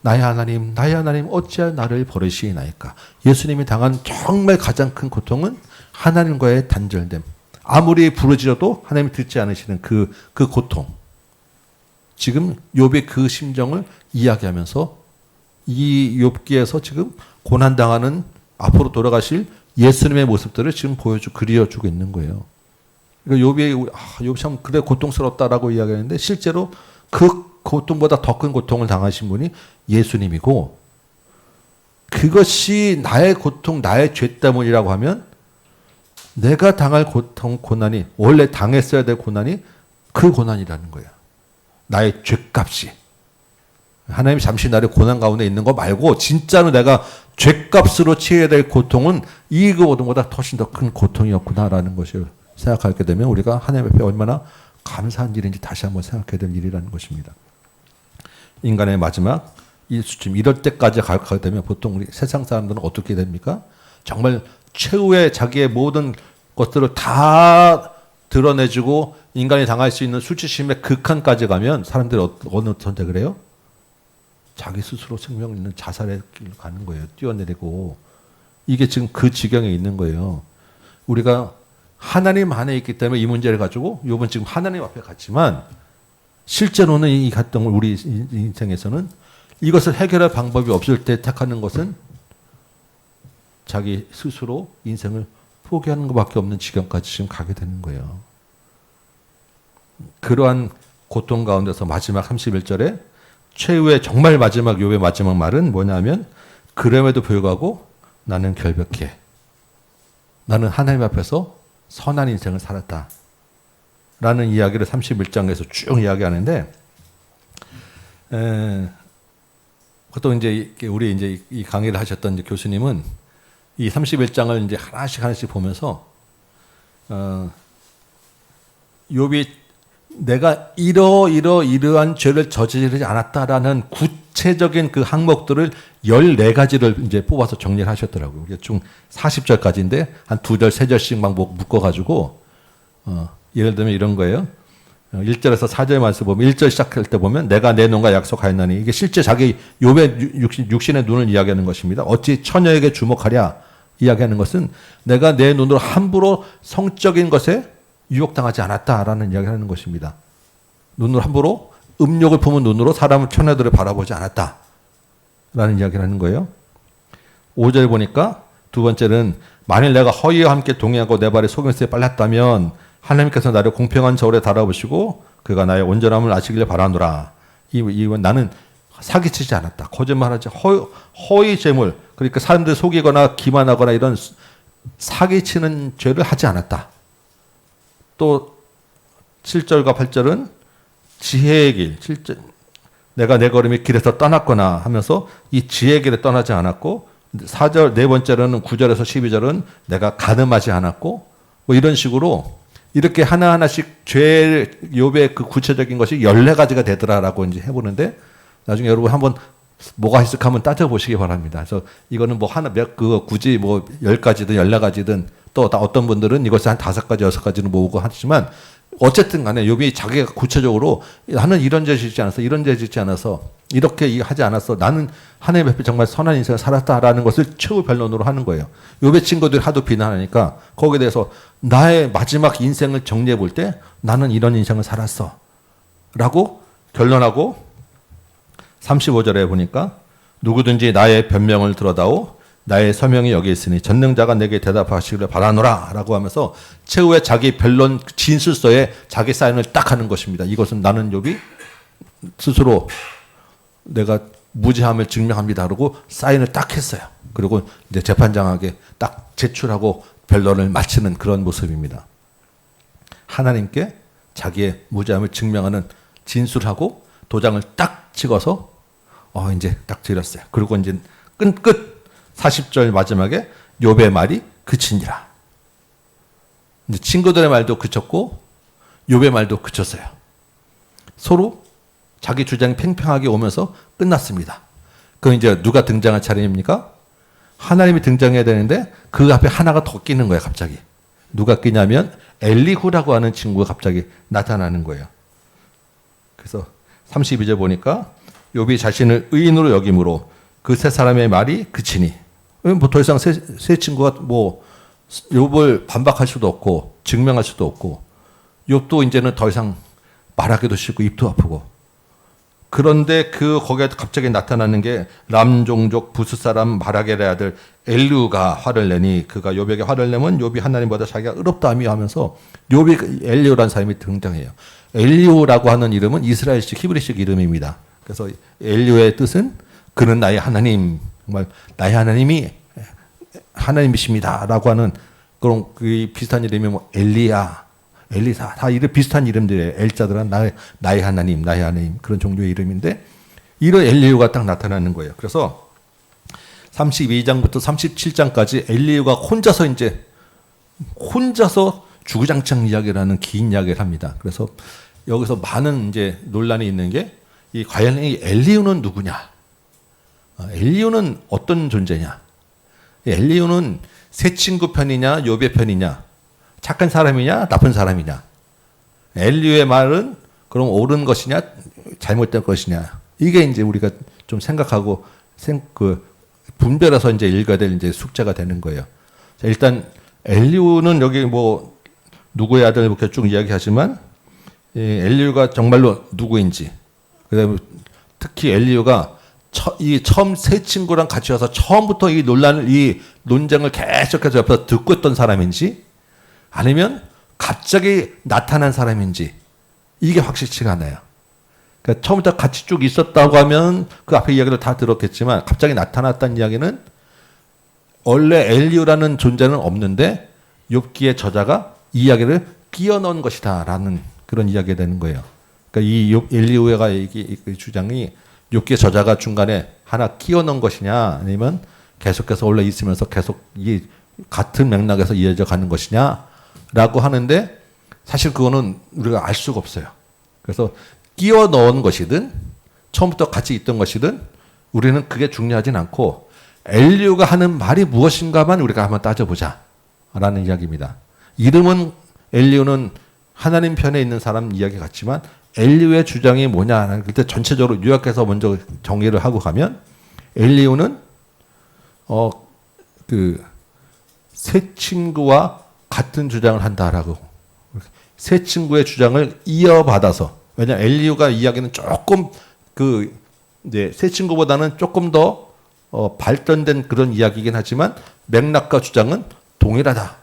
나의 하나님 어찌하여 나를 버리시나이까. 예수님이 당한 정말 가장 큰 고통은 하나님과의 단절됨. 아무리 부르짖어도 하나님이 듣지 않으시는 그 고통. 지금 욥의 그 심정을 이야기하면서 이 욥기에서 지금 고난당하는 앞으로 돌아가실 예수님의 모습들을 지금 그려주고 있는 거예요. 그러니까 욥이 참 그래 고통스럽다라고 이야기하는데 실제로 그 고통보다 더 큰 고통을 당하신 분이 예수님이고 그것이 나의 고통, 나의 죄 때문이라고 하면 내가 당할 고통, 고난이 원래 당했어야 될 고난이 그 고난이라는 거야. 나의 죄값이. 하나님이 잠시 나를 고난 가운데 있는 거 말고 진짜로 내가 죄값으로 치러야 될 고통은 이 고통보다 훨씬 더 큰 고통이었구나라는 것을 생각하게 되면 우리가 하나님 앞에 얼마나 감사한 일인지 다시 한번 생각해야 될 일이라는 것입니다. 인간의 마지막 이 수준 이럴 때까지 가게 되면 보통 우리 세상 사람들은 어떻게 됩니까? 정말 최후의 자기의 모든 것들을 다 드러내주고 인간이 당할 수 있는 수치심의 극한까지 가면 사람들이 어느 선택을 해요? 자기 스스로 생명을 잃는 자살의 길로 가는 거예요. 뛰어내리고. 이게 지금 그 지경에 있는 거예요. 우리가 하나님 안에 있기 때문에 이 문제를 가지고 욥은 지금 하나님 앞에 갔지만 실제로는 이 갔던 걸 우리 인생에서는 이것을 해결할 방법이 없을 때 택하는 것은 자기 스스로 인생을 포기하는 것밖에 없는 지경까지 지금 가게 되는 거예요. 그러한 고통 가운데서 마지막 31절에 최후의 정말 마지막 욥의 마지막 말은 뭐냐면 그럼에도 불구하고 나는 결백해. 나는 하나님 앞에서 선한 인생을 살았다. 라는 이야기를 31장에서 쭉 이야기하는데 보통 이제 우리 이제 이 강의를 하셨던 이제 교수님은 이 31장을 이제 하나씩 보면서 욥이 내가 이러한 죄를 저지르지 않았다라는 구체적인 그 항목들을 14가지를 이제 뽑아서 정리를 하셨더라고요. 이게 총 40절까지인데 한 2절, 3절씩 막 묶어가지고 예를 들면 이런 거예요. 1절에서 4절 말씀 보면 1절 시작할 때 보면 내가 내 눈과 약속하였나니 이게 실제 자기 욥의 육신의 눈을 이야기하는 것입니다. 어찌 처녀에게 주목하랴 이야기하는 것은 내가 내 눈으로 함부로 성적인 것에 유혹당하지 않았다라는 이야기를 하는 것입니다. 눈으로 함부로 음욕을 품은 눈으로 사람을 처녀들을 바라보지 않았다라는 이야기를 하는 거예요. 5절 보니까 두 번째는 만일 내가 허위와 함께 동의하고 내 발에 속임수에 빨랐다면 하나님께서 나를 공평한 저울에 달아보시고 그가 나의 온전함을 아시기를 바라노라. 나는 사기치지 않았다. 거짓말하지 허위 재물 그러니까 사람들 속이거나 기만하거나 이런 사기치는 죄를 하지 않았다. 또 7절과 8절은 지혜의 길, 내가 내 걸음이 길에서 떠났거나 하면서 이 지혜의 길에 떠나지 않았고 4절, 네 번째로는 9절에서 12절은 내가 가늠하지 않았고 뭐 이런 식으로 이렇게 하나하나씩 죄 욥의 그 구체적인 것이 14가지가 되더라라고 이제 해보는데 나중에 여러분 한번 뭐가 있을까 한번 따져보시기 바랍니다. 그래서 이거는 뭐 굳이 뭐 10가지든 14가지든 또 어떤 분들은 이것을 한 5가지, 6가지는 모으고 하지만 어쨌든 간에 욥이 자기가 구체적으로 나는 이런 죄 짓지 않았어. 이런 죄 짓지 않아서 이렇게 하지 않았어. 나는 하나님 앞에 정말 선한 인생을 살았다라는 것을 최후 변론으로 하는 거예요. 욥의 친구들이 하도 비난하니까 거기에 대해서 나의 마지막 인생을 정리해 볼 때 나는 이런 인생을 살았어. 라고 결론하고 35절에 보니까 누구든지 나의 변명을 들어다오 나의 서명이 여기 있으니 전능자가 내게 대답하시기를 바라노라 라고 하면서 최후의 자기 변론 진술서에 자기 사인을 딱 하는 것입니다. 이것은 나는 욥이 스스로 내가 무죄함을 증명합니다. 그러고 사인을 딱 했어요. 그리고 이제 재판장에게 딱 제출하고 변론을 마치는 그런 모습입니다. 하나님께 자기의 무죄함을 증명하는 진술하고 도장을 딱 찍어서 이제 딱 드렸어요. 그리고 이제 끝 40절 마지막에 욥의 말이 그치니라. 이제 친구들의 말도 그쳤고 욥의 말도 그쳤어요. 서로 자기 주장이 팽팽하게 오면서 끝났습니다. 그럼 이제 누가 등장할 차례입니까? 하나님이 등장해야 되는데 그 앞에 하나가 더 끼는 거예요. 갑자기. 누가 끼냐면 엘리후라고 하는 친구가 갑자기 나타나는 거예요. 그래서 32절 보니까 욥이 자신을 의인으로 여김으로 그 세 사람의 말이 그치니 뭐 더 이상 세 친구가 뭐 욥을 반박할 수도 없고 증명할 수도 없고 욥도 이제는 더 이상 말하기도 싫고 입도 아프고 그런데 거기에 갑자기 나타나는 게 람 종족 부스 사람 마라겔의 아들 엘리후가 화를 내니 그가 욥에게 화를 내면 욥이 하나님보다 자기가 의롭다하며 하면서 욥이 엘리후라는 사람이 등장해요. 엘리후라고 하는 이름은 이스라엘식 히브리식 이름입니다. 그래서 엘리후의 뜻은 그는 나의 하나님, 정말 나의 하나님이 하나님이십니다라고 하는 그런 그 비슷한 이름이 뭐 엘리야, 엘리사 다 이런 비슷한 이름들이에요. 엘자들은 나의 하나님 그런 종류의 이름인데 이런 엘리후가 딱 나타나는 거예요. 그래서 32장부터 37장까지 엘리후가 혼자서 주구장창 이야기를 하는 긴 이야기를 합니다. 그래서 여기서 많은 이제 논란이 있는 게 과연 이 엘리후는 누구냐? 엘리후는 어떤 존재냐? 엘리후는 새 친구 편이냐, 욥의 편이냐? 착한 사람이냐, 나쁜 사람이냐? 엘리후의 말은 그럼 옳은 것이냐, 잘못된 것이냐? 이게 이제 우리가 좀 생각하고 분별해서 이제 읽어야 될 이제 숙제가 되는 거예요. 자, 일단 엘리후는 여기 뭐 누구의 아들 이렇게 쭉 이야기하지만 엘리후가 정말로 누구인지, 그다음에 특히 엘리후가 처음 새 친구랑 같이 와서 처음부터 이 논쟁을 계속해서 옆에서 듣고 있던 사람인지, 아니면 갑자기 나타난 사람인지, 이게 확실치가 않아요. 그러니까 처음부터 같이 쭉 있었다고 하면 그 앞에 이야기를 다 들었겠지만, 갑자기 나타났다는 이야기는 원래 엘리후라는 존재는 없는데 욥기의 저자가 이 이야기를 끼워 넣은 것이다라는 그런 이야기가 되는 거예요. 그러니까 이 엘리후가 이 주장이 욥기의 저자가 중간에 하나 끼워 넣은 것이냐, 아니면 계속해서 원래 있으면서 계속 이 같은 맥락에서 이어져 가는 것이냐라고 하는데, 사실 그거는 우리가 알 수가 없어요. 그래서 끼워 넣은 것이든 처음부터 같이 있던 것이든 우리는 그게 중요하진 않고, 엘리후가 하는 말이 무엇인가만 우리가 한번 따져보자라는 이야기입니다. 이름은 엘리후는 하나님 편에 있는 사람 이야기 같지만 엘리후의 주장이 뭐냐, 그때 전체적으로 요약해서 먼저 정리를 하고 가면, 엘리후는 새 친구와 같은 주장을 한다라고, 새 친구의 주장을 이어받아서, 왜냐 엘리후가 이야기는 조금 새 친구보다는 조금 더 발전된 그런 이야기이긴 하지만 맥락과 주장은 동일하다.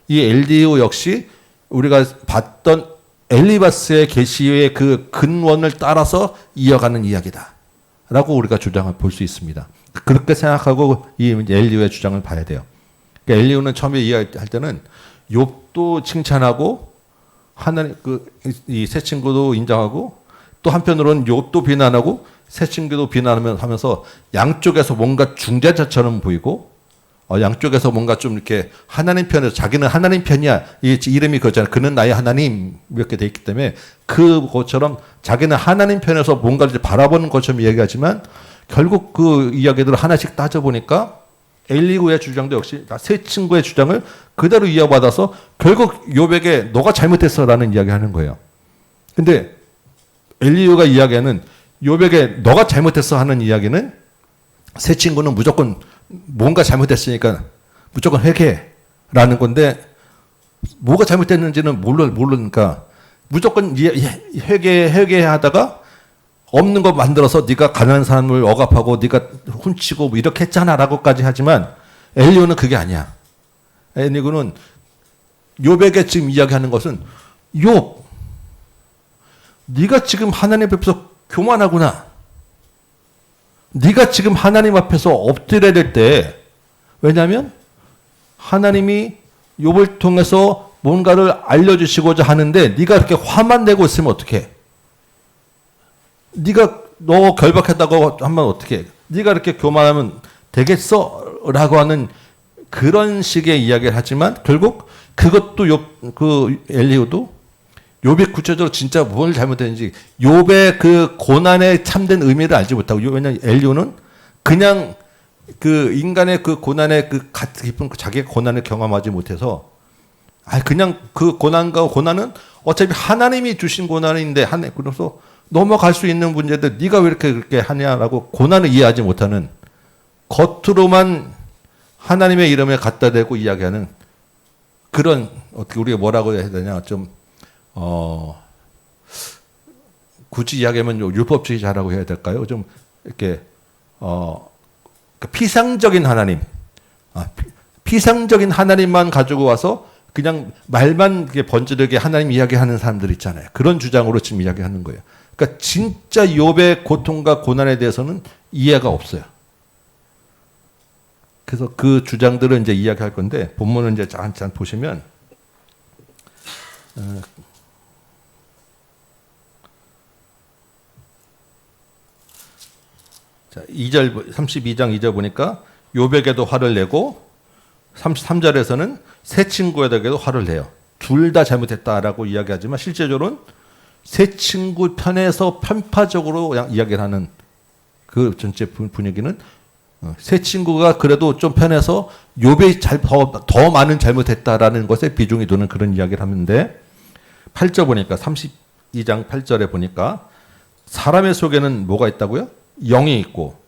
이 엘리후 역시 우리가 봤던 엘리바스의 계시의 그 근원을 따라서 이어가는 이야기다라고 우리가 주장을 볼 수 있습니다. 그렇게 생각하고 이 엘리후의 주장을 봐야 돼요. 그러니까 엘리후는 처음에 이야기할 때는 욥도 칭찬하고 하나님 이 새 친구도 인정하고, 또 한편으로는 욥도 비난하고 새 친구도 비난하면서 양쪽에서 뭔가 중재자처럼 보이고, 양쪽에서 뭔가 좀 이렇게 하나님 편에서, 자기는 하나님 편이야, 이 이름이 그거잖아요. 그는 나의 하나님, 이렇게 돼 있기 때문에 그것처럼 자기는 하나님 편에서 뭔가를 바라보는 것처럼 이야기하지만, 결국 그 이야기들을 하나씩 따져보니까 엘리후의 주장도 역시 새 친구의 주장을 그대로 이어받아서 결국 욥에게 너가 잘못했어라는 이야기하는 거예요. 근데 엘리후가 이야기하는 욥에게 너가 잘못했어 하는 이야기는, 새 친구는 무조건 뭔가 잘못했으니까 무조건 회개라는 건데, 뭐가 잘못됐는지는 모르니까 무조건 회개하다가 없는 거 만들어서 네가 가난한 사람을 억압하고 네가 훔치고 뭐 이렇게 했잖아라고까지 하지만, 엘리후는 그게 아니야. 엘리후는 욥에게 지금 이야기하는 것은, 욥, 네가 지금 하나님 앞에서 교만하구나. 네가 지금 하나님 앞에서 엎드려야 될 때, 왜냐하면 하나님이 욥을 통해서 뭔가를 알려주시고자 하는데 네가 이렇게 화만 내고 있으면 어떡해? 네가 너 결박했다고 하면 어떡해? 네가 이렇게 교만하면 되겠어? 라고 하는 그런 식의 이야기를 하지만, 결국 그것도 엘리후도 욥이 구체적으로 진짜 뭘 잘못했는지, 욥의 그 고난의 참된 의미를 알지 못하고, 왜냐하면 엘리후는 그냥 그 인간의 그 고난의 그 깊은 자기의 고난을 경험하지 못해서, 그냥 그 고난은 어차피 하나님이 주신 고난인데, 그래서 넘어갈 수 있는 문제들 네가 왜 그렇게 하냐라고 고난을 이해하지 못하는, 겉으로만 하나님의 이름에 갖다 대고 이야기하는 그런, 어떻게 우리가 뭐라고 해야 되냐, 좀 굳이 이야기하면 율법주의자라고 해야 될까요? 좀 이렇게 피상적인 하나님, 피상적인 하나님만 가지고 와서 그냥 말만 번지르게 하나님 이야기하는 사람들 있잖아요. 그런 주장으로 지금 이야기하는 거예요. 그러니까 진짜 욥의 고통과 고난에 대해서는 이해가 없어요. 그래서 그 주장들을 이제 이야기할 건데, 본문을 이제 짠짠 보시면, 자, 2절, 32장 2절 보니까 욥에게도 화를 내고, 33절에서는 새 친구에게도 화를 내요. 둘 다 잘못했다라고 이야기하지만, 실제적으로는 새 친구 편에서 편파적으로 이야기를 하는 그 전체 분위기는 새 친구가 그래도 좀 편해서 욥이 더 많은 잘못했다라는 것에 비중이 두는 그런 이야기를 하는데 8절 보니까 32장 8절에 보니까 사람의 속에는 뭐가 있다고요? 영이 있고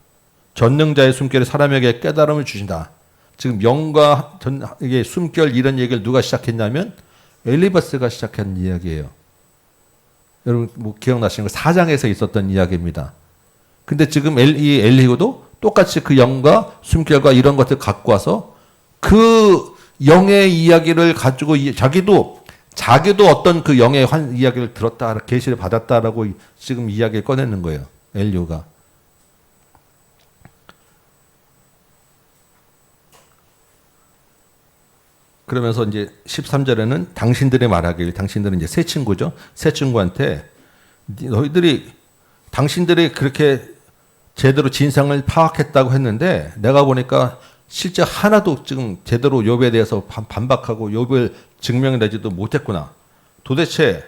전능자의 숨결이 사람에게 깨달음을 주신다. 지금 영과 이게 숨결 이런 얘기를 누가 시작했냐면 엘리바스가 시작한 이야기예요. 여러분 뭐 기억나시는 거 4장에서 있었던 이야기입니다. 근데 지금 이 엘리후도 똑같이 그 영과 숨결과 이런 것들 갖고 와서 그 영의 이야기를 가지고 자기도 어떤 그 영의 이야기를 들었다, 계시를 받았다라고 지금 이야기를 꺼내는 거예요. 엘리후가. 그러면서 이제 13절에는 당신들이 말하길, 당신들은 이제 새 친구죠. 새 친구한테 당신들이 그렇게 제대로 진상을 파악했다고 했는데 내가 보니까 실제 하나도 지금 제대로 욥에 대해서 반박하고 욥을 증명해내지도 못했구나. 도대체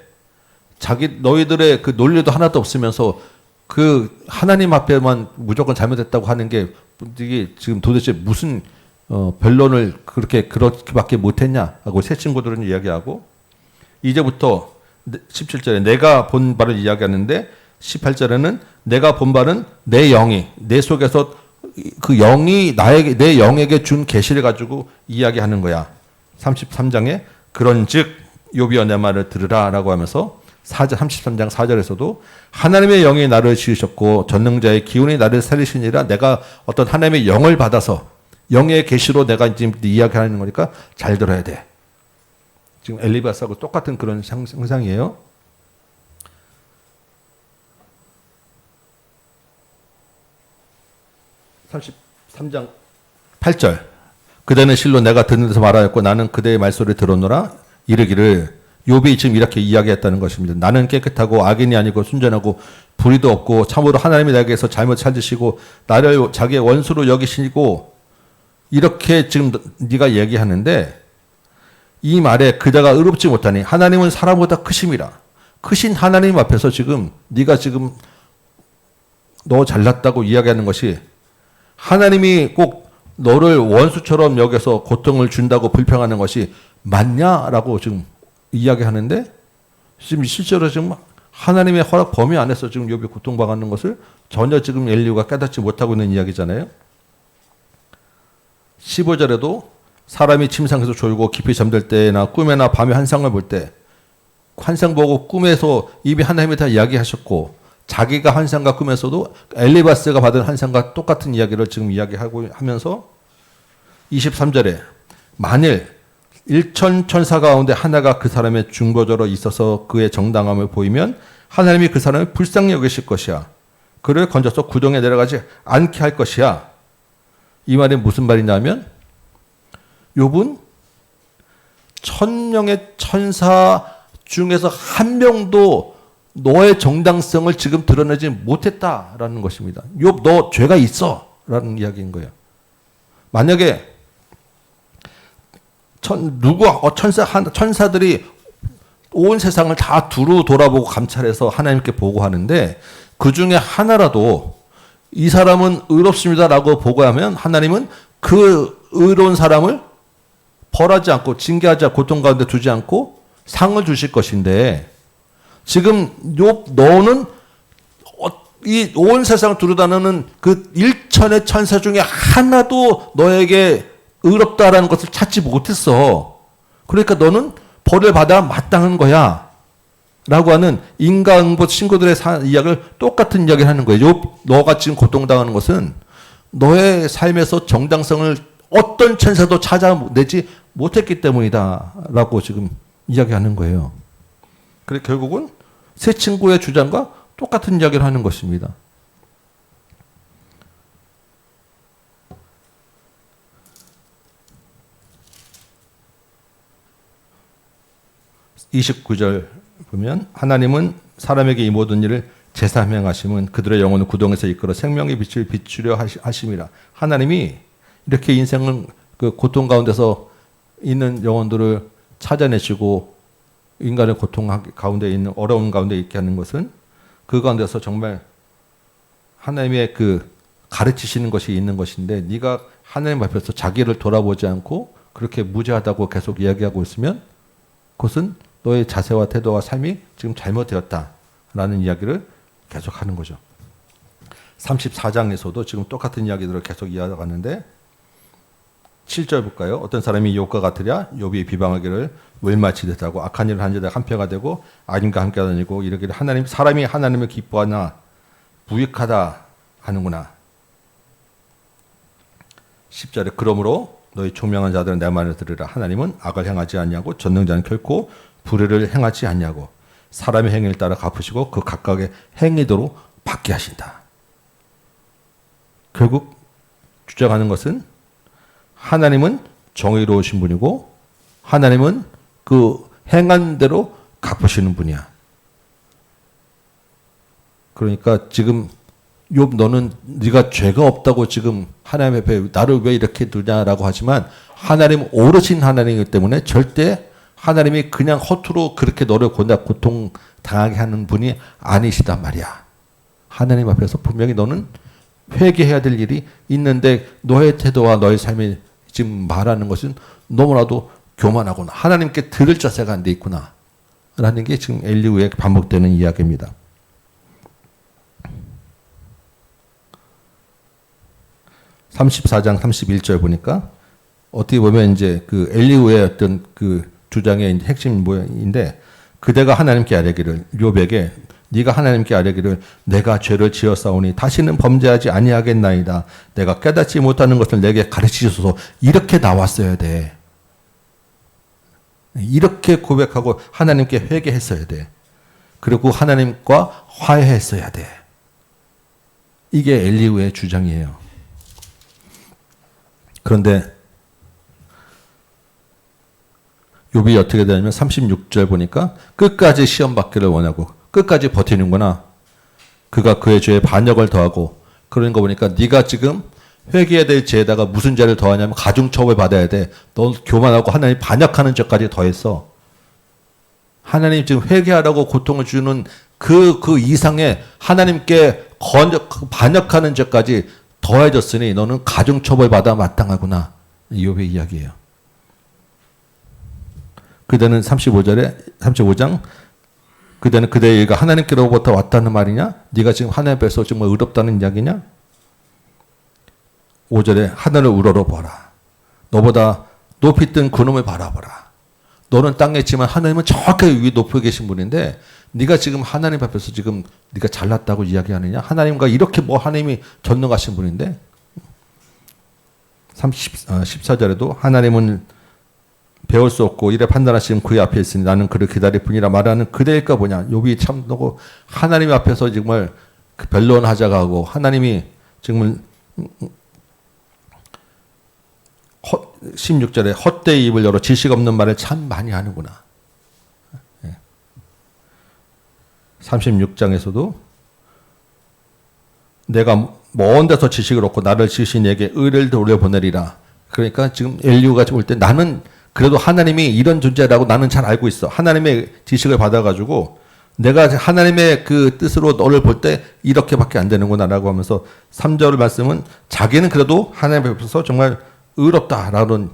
너희들의 그 논리도 하나도 없으면서 그 하나님 앞에만 무조건 잘못했다고 하는 게 이게 지금 도대체 무슨 변론을 그렇게밖에 못했냐 하고 새 친구들은 이야기하고 이제부터 17절에 내가 본 바를 이야기하는데 18절에는 내가 본 바는 내 영이 내 속에서 그 영이 내 영에게 준 계시를 가지고 이야기하는 거야. 33장에 그런즉 욥이여 내 말을 들으라라고 하면서 33장 4절에서도 하나님의 영이 나를 지으셨고 전능자의 기운이 나를 살리시니라 내가 어떤 하나님의 영을 받아서 영의 계시로 내가 지금 이야기하는 거니까 잘 들어야 돼. 지금 엘리바스하고 똑같은 그런 상상이에요. 33장 8절 그대는 실로 내가 듣는 데서 말하였고 나는 그대의 말소리를 들었노라 이르기를 욥이 지금 이렇게 이야기했다는 것입니다. 나는 깨끗하고 악인이 아니고 순전하고 불의도 없고 참으로 하나님이 나에게서 잘못 찾으시고 나를 자기의 원수로 여기시고 이렇게 지금 네가 얘기하는데 이 말에 그대가 의롭지 못하니 하나님은 사람보다 크심이라. 크신 하나님 앞에서 지금 네가 지금 너 잘났다고 이야기하는 것이 하나님이 꼭 너를 원수처럼 여겨서 고통을 준다고 불평하는 것이 맞냐라고 지금 이야기하는데 지금 실제로 지금 하나님의 허락 범위 안에서 지금 욥이 고통받는 것을 전혀 지금 엘리후가 깨닫지 못하고 있는 이야기잖아요. 15절에도 사람이 침상에서 졸고 깊이 잠들 때나 꿈에나 밤에 환상을 볼 때 환상 보고 꿈에서 이미 하나님이 다 이야기하셨고 자기가 환상과 꿈에서도 엘리바스가 받은 환상과 똑같은 이야기를 지금 이야기하고 하면서 23절에 만일 1천 천사 가운데 하나가 그 사람의 중보자로 있어서 그의 정당함을 보이면 하나님이 그 사람을 불쌍히 여기실 것이야. 그를 건져서 구덩이에 내려가지 않게 할 것이야. 이 말이 무슨 말이냐면 욥은 1000명의 천사 중에서 한 명도 너의 정당성을 지금 드러내지 못했다라는 것입니다. 욥 너 죄가 있어 라는 이야기인 거예요. 만약에 천사들이 온 세상을 다 두루 돌아보고 감찰해서 하나님께 보고하는데 그 중에 하나라도 이 사람은 의롭습니다라고 보고하면 하나님은 그 의로운 사람을 벌하지 않고 징계하지 않고 고통 가운데 두지 않고 상을 주실 것인데 지금 욥 너는 이 온 세상을 두루다니는 그 1천의 천사 중에 하나도 너에게 의롭다라는 것을 찾지 못했어. 그러니까 너는 벌을 받아 마땅한 거야. 라고 하는 인과응보 친구들의 이야기를 똑같은 이야기를 하는 거예요. 너가 지금 고통당하는 것은 너의 삶에서 정당성을 어떤 천사도 찾아내지 못했기 때문이다. 라고 지금 이야기하는 거예요. 그래 결국은 새 친구의 주장과 똑같은 이야기를 하는 것입니다. (29절) 보면 하나님은 사람에게 이 모든 일을 제사 행하심은 그들의 영혼을 구덩이에서 이끌어 생명의 빛을 비추려 하심이라. 하나님이 이렇게 인생을 그 고통 가운데서 있는 영혼들을 찾아내시고 인간의 고통 가운데 있는 어려운 가운데 있게 하는 것은 그 가운데서 정말 하나님의 그 가르치시는 것이 있는 것인데 네가 하나님 앞에서 자기를 돌아보지 않고 그렇게 무죄하다고 계속 이야기하고 있으면 그것은 너의 자세와 태도와 삶이 지금 잘못되었다라는 이야기를 계속 하는 거죠. 34장에서도 지금 똑같은 이야기들을 계속 이어가는데 7절 볼까요? 어떤 사람이 욥과 같으랴 욥이 비방하기를 웰마치 됐다고 악한 일을 한 자들 한패가 되고 악인과 함께 다니고 이러기를 하나님 사람이 하나님을 기뻐하나 부익하다 하는구나. 10절에 그러므로 너희 총명한 자들은 내 말을 들으라. 하나님은 악을 행하지 않냐고 전능자는 결코 불의를 행하지 않냐고 사람의 행위를 따라 갚으시고 그 각각의 행위대로 받게 하신다. 결국 주장하는 것은 하나님은 정의로우신 분이고 하나님은 그 행한 대로 갚으시는 분이야. 그러니까 지금 욥 너는 네가 죄가 없다고 지금 하나님 앞에 나를 왜 이렇게 두냐라고 하지만 하나님 오르신 하나님이기 때문에 절대 하나님이 그냥 허투루 그렇게 너를 고통 당하게 하는 분이 아니시단 말이야. 하나님 앞에서 분명히 너는 회개해야 될 일이 있는데 너의 태도와 너의 삶이 지금 말하는 것은 너무나도 교만하구나. 하나님께 들을 자세가 안 돼 있구나. 라는 게 지금 엘리후에 반복되는 이야기입니다. (34장 31절) 보니까 어떻게 보면 이제 그 엘리후의 어떤 그 주장의 핵심 모양인데 그대가 하나님께 아뢰기를 욥에게 네가 하나님께 아뢰기를 내가 죄를 지었사오니 다시는 범죄하지 아니하겠나이다. 내가 깨닫지 못하는 것을 내게 가르치소서. 이렇게 나왔어야 돼. 이렇게 고백하고 하나님께 회개했어야 돼. 그리고 하나님과 화해했어야 돼. 이게 엘리후의 주장이에요. 그런데 욥이 어떻게 되냐면 36절 보니까 끝까지 시험 받기를 원하고 끝까지 버티는구나. 그가 그의 죄에 반역을 더하고 그런 거 보니까 네가 지금 회개해야 될 죄에다가 무슨 죄를 더하냐면 가중처벌 받아야 돼. 너 교만하고 하나님 반역하는 죄까지 더했어. 하나님 지금 회개하라고 고통을 주는 그 이상의 하나님께 반역하는 죄까지 더해졌으니 너는 가중처벌 받아 마땅하구나. 욥의 이야기예요. 그대는 35장 그대는 그대의 일가 하나님께로부터 왔다는 말이냐? 네가 지금 하나님 앞에서 정말 의롭다는 이야기냐? 5절에 하늘을 우러러보라. 너보다 높이 뜬 그놈을 바라보라. 너는 땅에 있지만 하나님은 정확하게 위에 높여 계신 분인데 네가 지금 하나님 앞에서 지금 네가 잘났다고 이야기하느냐? 하나님과 이렇게 하나님이 전능하신 분인데 14절에도 하나님은 배울 수 없고 이래 판단하시는 그의 앞에 있으니 나는 그를 기다릴 뿐이라 말하는 그대일까 보냐. 욥이 참 너고 하나님 앞에서 정말 변론하자가 하고 하나님이 정말 16절에 헛되이 입을 열어 지식 없는 말을 참 많이 하는구나. 36장에서도 내가 먼 데서 지식을 얻고 나를 지으신 이에게 의를 돌려보내리라. 그러니까 지금 엘리후가 볼 때 나는 그래도 하나님이 이런 존재라고 나는 잘 알고 있어. 하나님의 지식을 받아가지고 내가 하나님의 그 뜻으로 너를 볼 때 이렇게밖에 안 되는구나라고 하면서 3절 말씀은 자기는 그래도 하나님 앞에서 정말 의롭다라는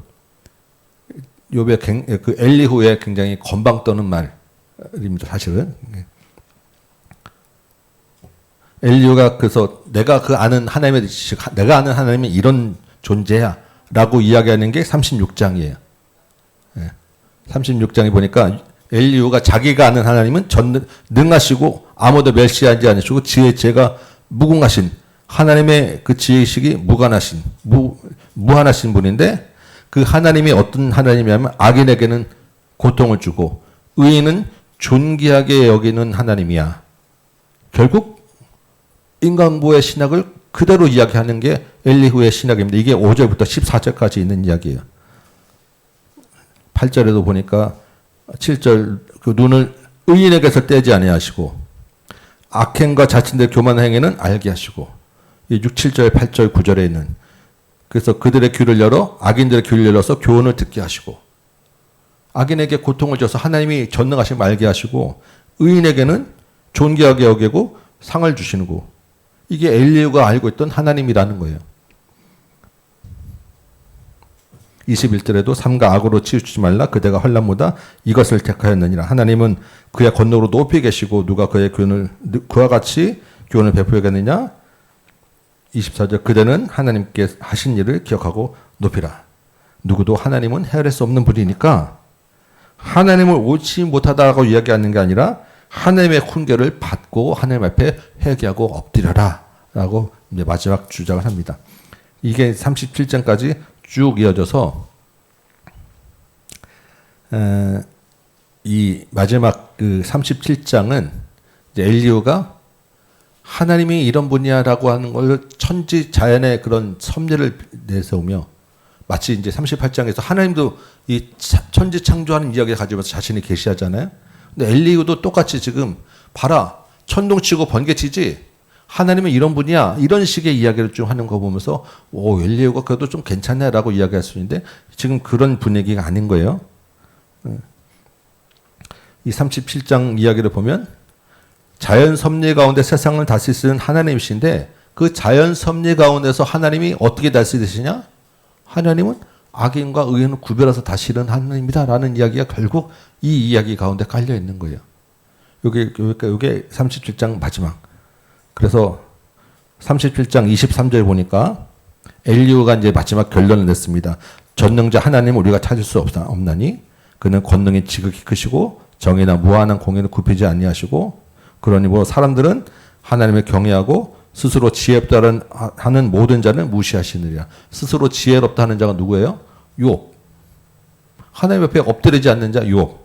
욥의 그 엘리후의 굉장히 건방 떠는 말입니다. 사실은 엘리후가 그래서 내가 그 아는 하나님의 지식, 내가 아는 하나님이 이런 존재야라고 이야기하는 게 36장이에요. 36장에 보니까 엘리후가 자기가 아는 하나님은 전능하시고 아무도 멸시하지 않으시고 지혜가 무궁하신 하나님의 그 지혜의식이 무관하신 무한하신 분인데 그 하나님이 어떤 하나님이냐면 악인에게는 고통을 주고 의인은 존귀하게 여기는 하나님이야. 결국 인간보의 신학을 그대로 이야기하는 게 엘리후의 신학입니다. 이게 5절부터 14절까지 있는 이야기예요. 8절에도 보니까 7절 그 눈을 의인에게서 떼지 아니하시고 악행과 자신들의 교만한 행위는 알게 하시고 이 6, 7절, 8절, 9절에 있는 그래서 그들의 귀를 열어 악인들의 귀를 열어서 교훈을 듣게 하시고 악인에게 고통을 줘서 하나님이 전능하심을 알게 하시고 의인에게는 존귀하게 여기고 상을 주시고 이게 엘리후가 알고 있던 하나님이라는 거예요. 21절에도 삼가 악으로 치우치지 말라 그대가 환난보다 이것을 택하였느니라. 하나님은 그의 권능으로 높이 계시고 누가 그의 교훈을 그와 같이 교훈을 베푸겠느냐. 24절 그대는 하나님께 하신 일을 기억하고 높이라. 누구도 하나님은 헤아릴 수 없는 분이니까 하나님을 옳지 못하다고 이야기하는 게 아니라 하나님의 훈계를 받고 하나님 앞에 회개하고 엎드려라 라고 이제 마지막 주장을 합니다. 이게 37장까지 쭉 이어져서 이 마지막 그 37장은 이제 엘리후가 하나님이 이런 분이야라고 하는 걸 천지 자연의 그런 섭리를 내세우며 마치 이제 38장에서 하나님도 이 천지 창조하는 이야기를 가지고 자신이 계시하잖아요. 근데 엘리후도 똑같이 지금 봐라 천둥치고 번개치지 하나님은 이런 분이야 이런 식의 이야기를 좀 하는 거 보면서 오 엘리후가 그래도 좀 괜찮네라고 이야기할 수 있는데 지금 그런 분위기가 아닌 거예요. 이 37장 이야기를 보면 자연 섭리 가운데 세상을 다스리시는 하나님이신데 그 자연 섭리 가운데서 하나님이 어떻게 다스리시냐? 하나님은 악인과 의인을 구별해서 다스리는 하나님이다라는 이야기가 결국 이 이야기 가운데 깔려 있는 거예요. 요게 37장 마지막. 그래서 37장 23절 보니까 엘리후가 이제 마지막 결론을 냈습니다. 전능자 하나님을 우리가 찾을 수 없나니 그는 권능이 지극히 크시고 정의나 무한한 공의를 굽히지 아니하시고 그러니 뭐 사람들은 하나님을 경외하고 스스로 지혜롭다는 하는 모든 자는 무시하시느니라. 스스로 지혜롭다 하는 자가 누구예요? 욥. 하나님 옆에 엎드리지 않는 자 욥.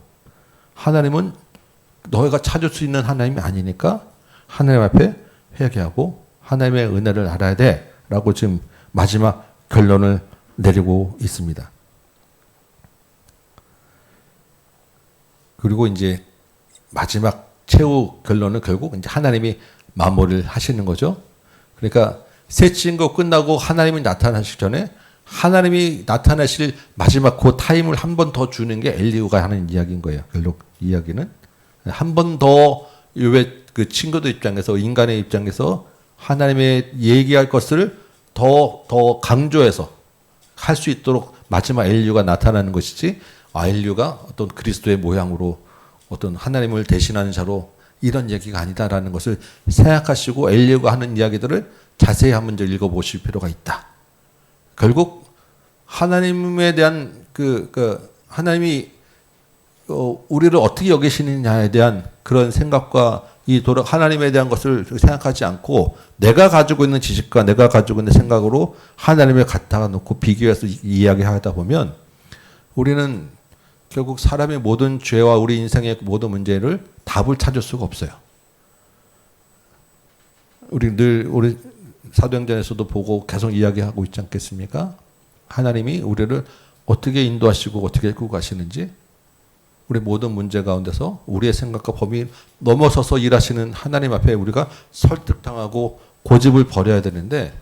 하나님은 너희가 찾을 수 있는 하나님이 아니니까 하나님 앞에 회개하고 하나님의 은혜를 알아야 돼라고 지금 마지막 결론을 내리고 있습니다. 그리고 이제 마지막 최후 결론은 결국 이제 하나님이 마무리를 하시는 거죠. 그러니까 새 친구 끝나고 하나님이 나타나시기 전에 하나님이 나타나실 마지막 그 타임을 한 번 더 주는 게 엘리후가 하는 이야기인 거예요. 결국 이야기는 한 번 더 왜 그 친구들 입장에서 인간의 입장에서 하나님의 얘기할 것을 더 강조해서 할 수 있도록 마지막 엘리후가 나타나는 것이지. 엘리후가 어떤 그리스도의 모양으로 어떤 하나님을 대신하는 자로 이런 얘기가 아니다라는 것을 생각하시고 엘리후가 하는 이야기들을 자세히 한번 읽어보실 필요가 있다. 결국 하나님에 대한 하나님이 우리를 어떻게 여기시느냐에 대한 그런 생각과 하나님에 대한 것을 생각하지 않고 내가 가지고 있는 지식과 내가 가지고 있는 생각으로 하나님을 갖다가 놓고 비교해서 이야기하다 보면 우리는 결국 사람의 모든 죄와 우리 인생의 모든 문제를 답을 찾을 수가 없어요. 우리 사도행전에서도 보고 계속 이야기하고 있지 않겠습니까? 하나님이 우리를 어떻게 인도하시고 어떻게 끌고 가시는지 우리 모든 문제 가운데서 우리의 생각과 범위 넘어서서 일하시는 하나님 앞에 우리가 설득당하고 고집을 버려야 되는데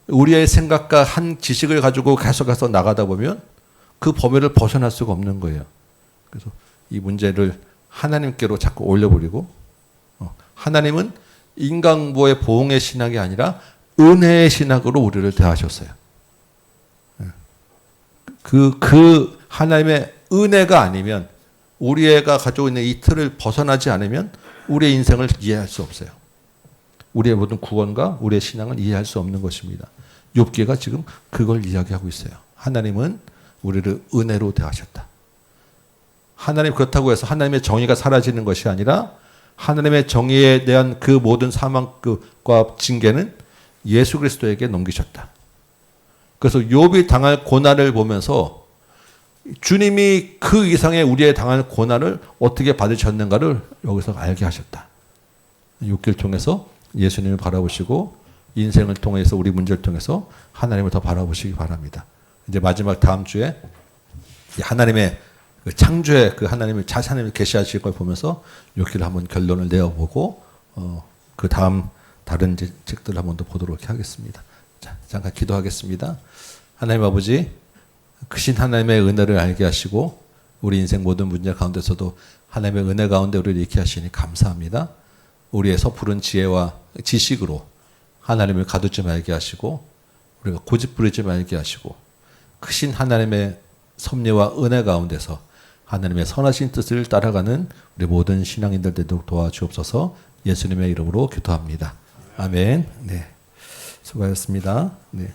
우리의 생각과 한 지식을 가지고 계속해서 나가다 보면 그 범위를 벗어날 수가 없는 거예요. 그래서 이 문제를 하나님께로 자꾸 올려버리고 하나님은 인간보의 보응의 신학이 아니라 은혜의 신학으로 우리를 대하셨어요. 그 하나님의 은혜가 아니면 우리가 가지고 있는 이 틀을 벗어나지 않으면 우리의 인생을 이해할 수 없어요. 우리의 모든 구원과 우리의 신앙을 이해할 수 없는 것입니다. 욥기가 지금 그걸 이야기하고 있어요. 하나님은 우리를 은혜로 대하셨다. 하나님 그렇다고 해서 하나님의 정의가 사라지는 것이 아니라 하나님의 정의에 대한 그 모든 사망과 징계는 예수 그리스도에게 넘기셨다. 그래서 욥이 당할 고난을 보면서 주님이 그 이상의 우리의 당할 고난을 어떻게 받으셨는가를 여기서 알게 하셨다. 욥기를 통해서 예수님을 바라보시고 인생을 통해서 우리 문제를 통해서 하나님을 더 바라보시기 바랍니다. 이제 마지막 다음 주에 하나님의 그 창조의 그 하나님을 하나님을 계시하실 걸 보면서 욥기를 한번 결론을 내어보고 그 다음 다른 책들을 한번 더 보도록 하겠습니다. 자, 잠깐 기도하겠습니다. 하나님 아버지, 크신 하나님의 은혜를 알게 하시고 우리 인생 모든 문제 가운데서도 하나님의 은혜 가운데 우리를 있게 하시니 감사합니다. 우리의 섣부른 지혜와 지식으로 하나님을 가두지 말게 하시고 우리가 고집 부리지 말게 하시고 크신 하나님의 섭리와 은혜 가운데서 하나님의 선하신 뜻을 따라가는 우리 모든 신앙인들 되도록 도와주옵소서. 예수님의 이름으로 기도합니다. 아멘. 네, 수고하셨습니다. 네.